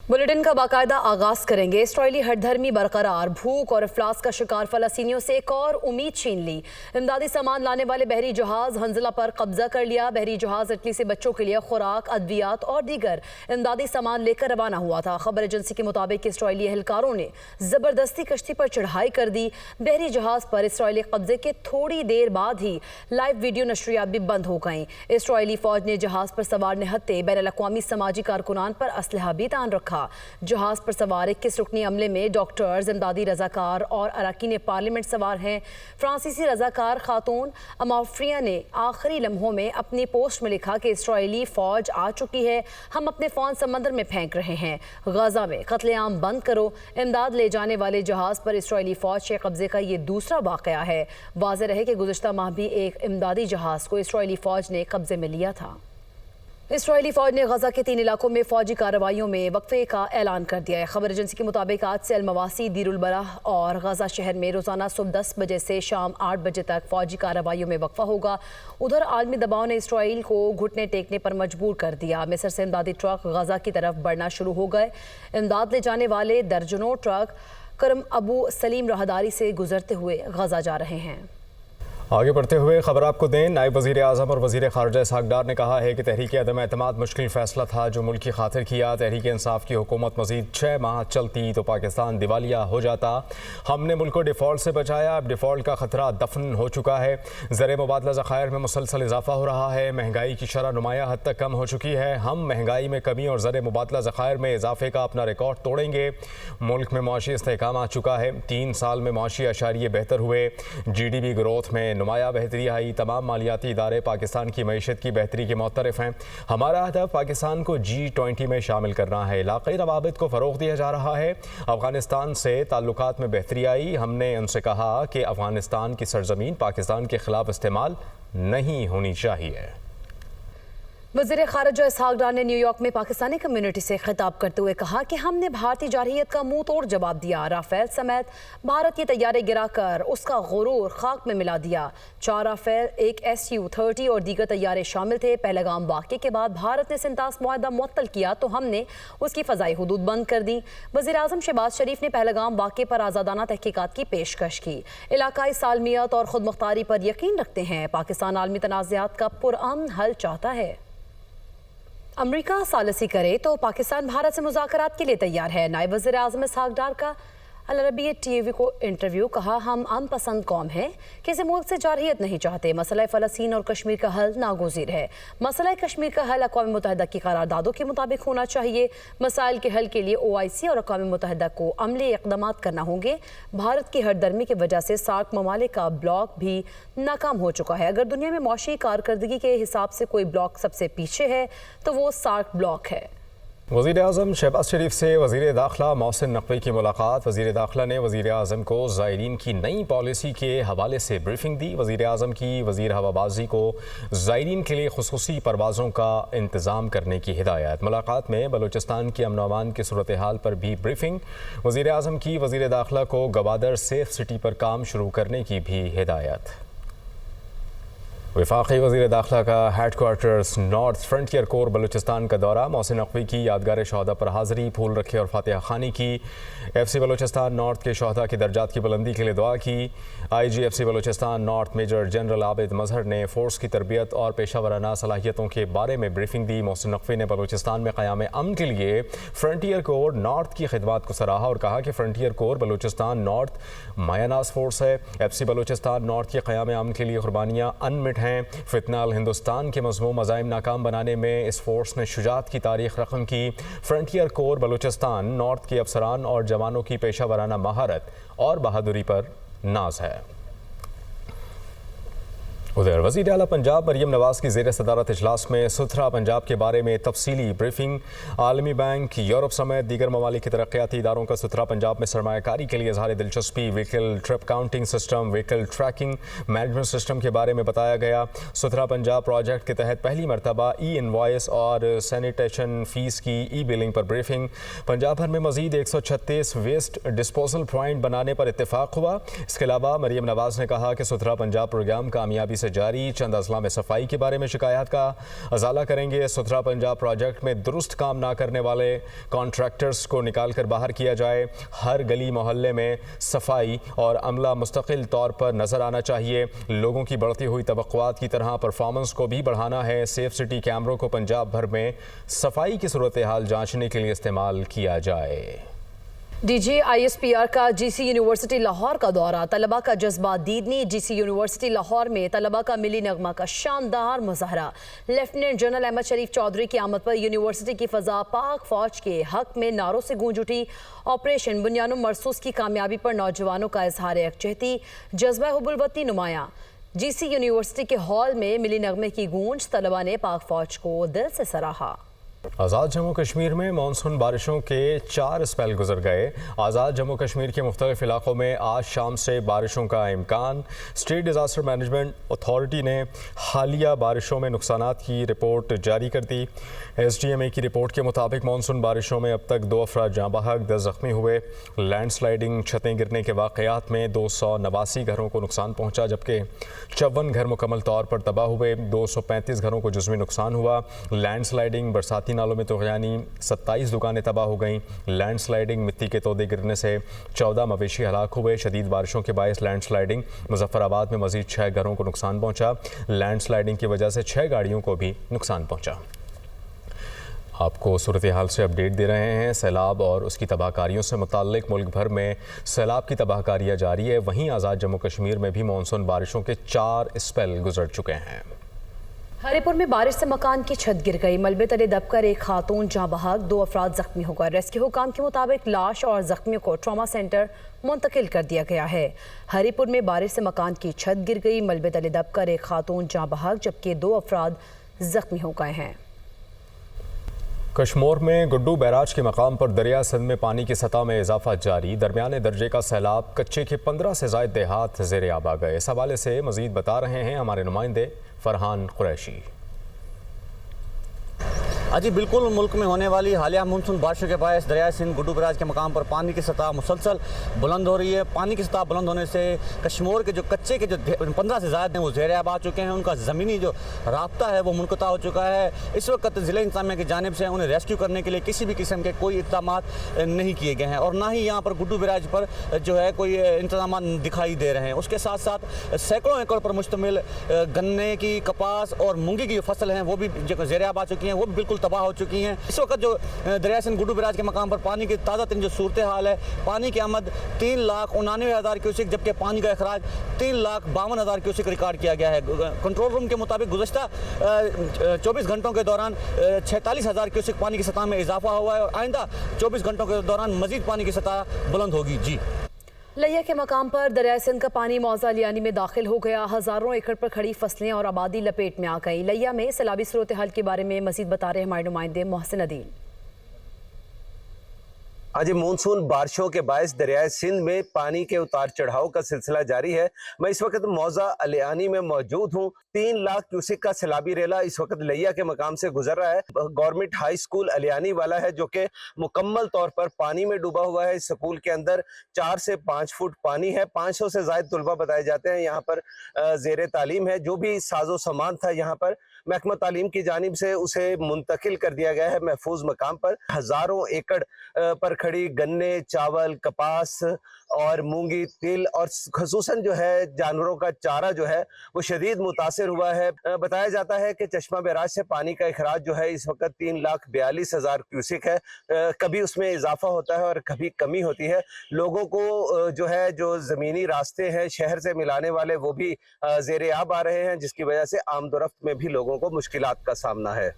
Bulletin का बाकायदा आगाज करेंगे। इसराइली हठधर्मी बरकरार, भूख और अफलास का शिकार फलस्तीनियों से एक और उम्मीद छीन ली। इमदादी सामान लाने वाले बहरी जहाज हंजला पर कब्जा कर लिया। बहरी जहाज इटली से बच्चों के लिए खुराक, अद्वियात और दीगर इमदादी सामान लेकर रवाना हुआ था। खबर एजेंसी के मुताबिक इसराइली एहलकारों ने जबरदस्ती कश्ती पर चढ़ाई कर दी। बहरी जहाज पर इसराइली कब्जे के थोड़ी देर बाद ही लाइव वीडियो नशरियात भी बंद हो गईं। इसराइली फौज ने जहाज पर सवार निहत्ते बैनुल-अक़वामी समाजी कारकुनान पर असलहा भी तान रखा। जहाज पर सवार 21 रुकनी अमले में डॉक्टर्स, इमदादी रजाकार और अरकान पार्लियामेंट सवार हैं। फ्रांसीसी रजाकार खातून अमाफ्रिया ने आखिरी लम्हों में अपनी पोस्ट में लिखा कि इसराइली फौज आ चुकी है, हम अपने फ़ौन समंदर में फेंक रहे हैं। गजा में कत्लेआम बंद करो। इमदाद ले जाने वाले जहाज पर इसराइली फौज के कब्जे का ये दूसरा वाक़या है। वाज़ेह रहे कि गुज़िश्ता माह भी एक इमदादी जहाज को इसराइली फौज ने कब्जे में लिया था। इसराइली फौज ने गजा के 3 इलाकों में फौजी कार्रवाइयों में वक्फे का ऐलान कर दिया है। खबर एजेंसी के मुताबिक आज से अल-मवासी, दीरुल बलाह और गजा शहर में रोजाना सुबह 10 बजे से शाम 8 बजे तक फौजी कार्रवाइयों में वक्फा होगा। उधर आलमी दबाव ने इसराइल को घुटने टेकने पर मजबूर कर दिया। मिस्र से इमदादी ट्रक गजा की तरफ बढ़ना शुरू हो गए। इमदाद ले जाने वाले दर्जनों ट्रक करम अबू सलीम राहदारी से गुजरते हुए गजा जा रहे हैं। आगे बढ़ते हुए खबर आपको दें, नायब वज़ीर आज़म और वज़ीर ख़ारिजा इसहाक़ डार ने कहा है कि तहरीक अदम एतमाद मुश्किल फ़ैसला था जो मुल्क की खातिर किया। तहरीक इंसाफ की हुकूमत मज़ीद 6 माह चलती तो पाकिस्तान दिवालिया हो जाता। हमने मुल्क को डिफ़ॉल्ट से बचाया, अब डिफ़ॉल्ट का ख़तरा दफन हो चुका है। ज़र मुबादला ज़ख़ायर में मुसलसल इजाफा हो रहा है। महंगाई की शरह नुमायाँ हद तक कम हो चुकी है। हम महंगाई में कमी और ज़र मुबादला ज़ख़ायर में इजाफे का अपना रिकॉर्ड तोड़ेंगे। मुल्क में मुआशी इस्तेहकाम आ चुका है। 3 साल में मुआशी अशारिये बेहतर हुए। GDP ग्रोथ में नुमाया बेहतरी आई। तमाम मालियाती इदारे पाकिस्तान की मईशत की बेहतरी के मुतरफ़ हैं। हमारा हदफ पाकिस्तान को G20 में शामिल करना है। इलाक़ाई रवाबित को फ़रोग़ दिया जा रहा है। अफ़गानिस्तान से ताल्लुकात में बेहतरी आई। हमने उनसे कहा कि अफ़गानिस्तान की सरजमीन पाकिस्तान के ख़िलाफ़ इस्तेमाल नहीं होनी चाहिए। वज़ीर ख़ारिजा इसहाक़ डार ने न्यूयॉर्क में पाकिस्तानी कम्युनिटी से खिताब करते हुए कहा कि हमने भारतीय जारहियत का मुंह तोड़ जवाब दिया। राफेल समेत भारत के तैयारे गिराकर उसका गुरूर खाक में मिला दिया। 4 राफेल, 1 SU-30 और दीगर तैयारे शामिल थे। पहलगाम वाक़े के बाद भारत ने सिंतास मुआहदा मुअत्तल किया तो हमने उसकी फ़ज़ाई हुदूद बंद कर दी। वज़ीर आज़म शहबाज शरीफ ने पहलगाम वाक़े पर आज़ादाना तहक़ीक़ात की पेशकश की। इलाकाई सालमियत और ख़ुद मुख्तारी पर यकीन रखते हैं। पाकिस्तान आलमी तनाज़ात का पुरअमन हल चाहता है। अमरीका सालसी करे तो पाकिस्तान भारत से मुज़ाकरात के लिए तैयार है। नायब वज़ीर आज़म इसहाक़ डार का अल अरबिया TV को इंटरव्यू। कहा, हम अमन पसंद कौम है, किसी मुल्क से जारहियत नहीं चाहते। मसला फ़लस्तीन और कश्मीर का हल नागुज़ीर है। मसला कश्मीर का हल अक़वाम मुत्तहिदा की करारदादों के मुताबिक होना चाहिए। मसाइल के हल के लिए OIC और अक़वाम मुत्तहिदा को अमली इक़दामात करना होंगे। भारत की हठधर्मी की वजह से सार्क ममालिक का ब्लॉक भी नाकाम हो चुका है। अगर दुनिया में मौशी कारकर्दगी के हिसाब से कोई ब्लॉक सबसे पीछे है तो वो सार्क ब्लॉक है। वज़ीर आज़म शहबाज शरीफ से वज़ीर दाखिला मोहसिन नकवी की मुलाकात। वज़ीर दाखिला ने वज़ीर आज़म को ज़ायरीन की नई पॉलिसी के हवाले से ब्रीफिंग दी। वज़ीर आज़म की वज़ीर हवाबाजी को ज़ायरीन के लिए खुसूसी परवाज़ों का इंतज़ाम करने की हिदायत। मुलाकात में बलूचिस्तान की अमन अमान की सूरत हाल पर भी ब्रीफिंग। वज़ीर आज़म की वज़ीर दाखिला को गवादर सेफ सिटी पर काम शुरू करने की भी हिदायत। वफाकी वज़ीर दाखिला का headquarters north frontier corps Balochistan का दौरा। मोहसिन नकवी की यादगार शहदा पर हाज़री, फूल रखे और फातिहा खानी की। FC बलूचिस्तान नॉर्थ के शहदा की दर्जात की बुलंदी के लिए दुआ की। IG FC Balochistan north major general Abid Mazhar ने फ़ोर्स की तरबियत और पेशा वराना सलाहियतों के बारे में ब्रीफिंग दी। मोहसिन नकवी ने बलूचिस्तान में क़याम अमन के लिए फ्रंटियर कोर नॉर्थ की खिदमात को सराहा और कहा कि फ्रंटियर कोर बलूचिस्तान नॉर्थ मायानाज फोर्स है। FC बलूचिस्तान नॉर्थ के क़याम अमन के लिए कुर्बानियाँ अनमिट हैं। फितनाल हिंदुस्तान के मज़मूम मज़ाइम नाकाम बनाने में इस फोर्स ने शुजाअत की तारीख रकम की। फ्रंटियर कोर बलूचिस्तान नॉर्थ के अफसरान और जवानों की पेशा वराना महारत और बहादुरी पर नाज है। उधर वज़ीर आला पंजाब मरीम नवाज़ की ज़ेर सदारत इजलास में सुथरा पंजाब के बारे में तफसीली ब्रीफिंग। आलमी बैंक, यूरोप समेत दीगर ममालिक के तरक्याती इदारों का सुथरा पंजाब में सरमायाकारी के लिए इज़हार दिलचस्पी। Vehicle trip counting system, vehicle tracking management system के बारे में बताया गया। सुथरा पंजाब प्रोजेक्ट के तहत पहली मरतबा E-इनवॉइस और सैनिटेशन फ़ीस की E-बिलिंग पर ब्रीफिंग। पंजाब भर में मज़ीद 136 वेस्ट डिस्पोजल पॉइंट बनाने पर इत्तेफाक हुआ। इसके अलावा मरीम नवाज़ ने कहा कि सुथरा पंजाब प्रोग्राम कामयाबी से से जारी चंद अजला में सफाई के बारे में शिकायत का अजाला करेंगे। सुथरा पंजाब प्रोजेक्ट में दुरुस्त काम ना करने वाले कॉन्ट्रैक्टर्स को निकाल कर बाहर किया जाए। हर गली मोहल्ले में सफाई और अमला मुस्तकिल तौर पर नजर आना चाहिए। लोगों की बढ़ती हुई तवक्कुआत की तरह परफॉर्मेंस को भी बढ़ाना है। सेफ सिटी कैमरों को पंजाब भर में सफाई की सूरत हाल जांचने के लिए इस्तेमाल किया जाए। डीजी आईएसपीआर का जीसी यूनिवर्सिटी लाहौर का दौरा, तलबा का जज्बा दीदनी। जीसी यूनिवर्सिटी लाहौर में तलबा का मिली नगमा का शानदार मुजाहरा। लेफ्टिनेंट जनरल अहमद शरीफ चौधरी की आमद पर यूनिवर्सिटी की फ़ज़ा पाक फ़ौज के हक में नारों से गूंज उठी। ऑपरेशन बुनियानो मरसूस की कामयाबी पर नौजवानों का इजहार यकजहती, जज्बा हुब्बुल वतनी नुमायां। जीसी यूनिवर्सिटी के हॉल में मिली नगमे की गूंज, तलबा ने पाक फ़ौज को दिल से सराहा। आज़ाद जम्मू कश्मीर में मानसून बारिशों के 4 स्पेल गुजर गए। आज़ाद जम्मू कश्मीर के मुख्तलिफ इलाकों में आज शाम से बारिशों का इम्कान। स्टेट डिज़ास्टर मैनेजमेंट अथॉरिटी ने हालिया बारिशों में नुकसानात की रिपोर्ट जारी कर दी। SDMA की रिपोर्ट के मुताबिक मानसून बारिशों में अब तक 2 अफराद जाँ बहक, 10 ज़ख्मी हुए। लैंड स्लाइडिंग, छतें गिरने के वाक़यात में 289 घरों को नुकसान पहुँचा, जबकि 54 घर मुकम्मल तौर पर तबाह हुए। 235 घरों को जुज़वी नुकसान हुआ। लैंड स्लाइडिंग, बरसाती नालों में तुग़यानी, 27 दुकानें तबाह हो गईं। लैंड स्लाइडिंग, मिट्टी के तोदे गिरने से 14 मवेशी हलाक हुए। शदीद बारिशों के बायस लैंड स्लाइडिंग, मुजफ्फराबाद में मज़ीद 6 घरों को नुकसान पहुँचा। लैंड स्लाइडिंग की वजह से 6 गाड़ियों को भी नुकसान पहुँचा। आपको सूरत हाल से अपडेट दे रहे हैं। सैलाब और उसकी तबाहकारियों से मुताल्लिक मुल्क भर में सैलाब की तबाहकारियाँ जारी है। वहीं आज़ाद जम्मू कश्मीर में भी मानसून बारिशों के 4 स्पेल गुजर चुके हैं। हरिपुर में बारिश से मकान की छत गिर गई। मलबे तले दबकर एक खातून जाँ बहक, 2 अफराद जख्मी हो गए। रेस्क्यू हुकाम के मुताबिक लाश और जख्मियों को ट्रॉमा सेंटर मुंतकिल कर दिया गया है। हरिपुर में बारिश से मकान की छत गिर गई। मलबे तले दबकर एक खातून जाँ बहक, जबकि 2 अफराद जख्मी हो गए हैं। कश्मोर में गुड्डू बैराज के मकाम पर दरिया सिंध में पानी की सतह में इजाफा जारी। दरमियाने दर्जे का सैलाब, कच्चे के 15 से ज़ायद देहात ज़ेरे आब आ गए। इस हवाले से मज़ीद बता रहे हैं हमारे नुमाइंदे फरहान कुरैशी। जी बिल्कुल, मुल्क में होने वाली हालिया मानसून बारिशों के बायस दरिया सिंध गुड्डू बैराज के मकाम पर पानी की सतह मुसलसल बुलंद हो रही है। पानी की सतह बुलंद होने से कश्मीर के जो कच्चे के जो 15 से ज़्यादा हैं वो ज़ेरे आब आ चुके हैं। उनका ज़मीनी जो राब्ता है वो मुनक़ता हो चुका है। इस वक्त ज़िला इंतज़ामिया की जानिब से उन्हें रेस्क्यू करने के लिए किसी भी किस्म के कोई इक़दाम नहीं किए गए हैं और ना ही यहाँ पर गुड्डू बैराज पर जो है कोई इंतज़ाम दिखाई दे रहे हैं। उसके साथ साथ सैकड़ों एकड़ पर मुश्तमिल गन्ने की, कपास और मूंगी की जो फसल हैं वो भी जो ज़ेरे आब आ चुकी हैं, वो भी बिल्कुल तबाह हो चुकी हैं। इस वक्त जो दरिया सिंध गुड्डू बैराज के मकाम पर पानी की ताज़ा तरीन जो सूरत हाल है, पानी की आमद 3,99,000 क्यूसेक, जबकि पानी का अखराज 3,52,000 क्यूसेक रिकॉर्ड किया गया है। कंट्रोल रूम के मुताबिक गुज़श्ता 24 घंटों के दौरान 46,000 क्यूसेक पानी की सतह में इजाफा हुआ है और आइंदा 24 घंटों के दौरान मजीद पानी की सतह बुलंद होगी। जी, लिया के मकाम पर दरिया सिंध का पानी मौजा लियानी में दाखिल हो गया। हज़ारों एकड़ पर खड़ी फसलें और आबादी लपेट में आ गई। लिया में सैलाबी सूरत हाल के बारे में मज़ीद बता रहे हमारे नुमाइंदे मोहसिन अदील। आज मानसून बारिशों के बायस दरियाए सिंध में पानी के उतार चढ़ाव का सिलसिला जारी है। मैं इस वक्त मौजा अलियानी में मौजूद हूँ। 3 लाख क्यूसेक का सैलाबी रेला इस वक्त लिया के मकाम से गुजर रहा है। गवर्नमेंट हाई स्कूल अलियानी वाला है जो कि मुकम्मल तौर पर पानी में डूबा हुआ है। इस स्कूल के अंदर 4 से 5 फुट पानी है। 500 से ज़ायद तलबा बताए जाते हैं यहाँ पर ज़ेरे तालीम है। जो भी साजो सामान था यहाँ पर महकमा तालीम की जानिब से उसे मुंतकिल कर दिया गया है महफूज मकाम पर। हज़ारों एकड़ पर खड़ी गन्ने, चावल, कपास और मूंगी, तिल और खसूसन जो है जानवरों का चारा जो है वो शदीद मुतासिर हुआ है। बताया जाता है कि चश्मा बैराज से पानी का इखराज जो है इस वक्त 3,42,000 क्यूसेक है। कभी उसमें इजाफा होता है और कभी कमी होती है। लोगों को जो है जो ज़मीनी रास्ते हैं शहर से मिलाने वाले वो भी ज़ेरे आब आ रहे हैं, जिसकी वजह से आमदोरफ्त में भी लोगों को मुश्किलात का सामना है।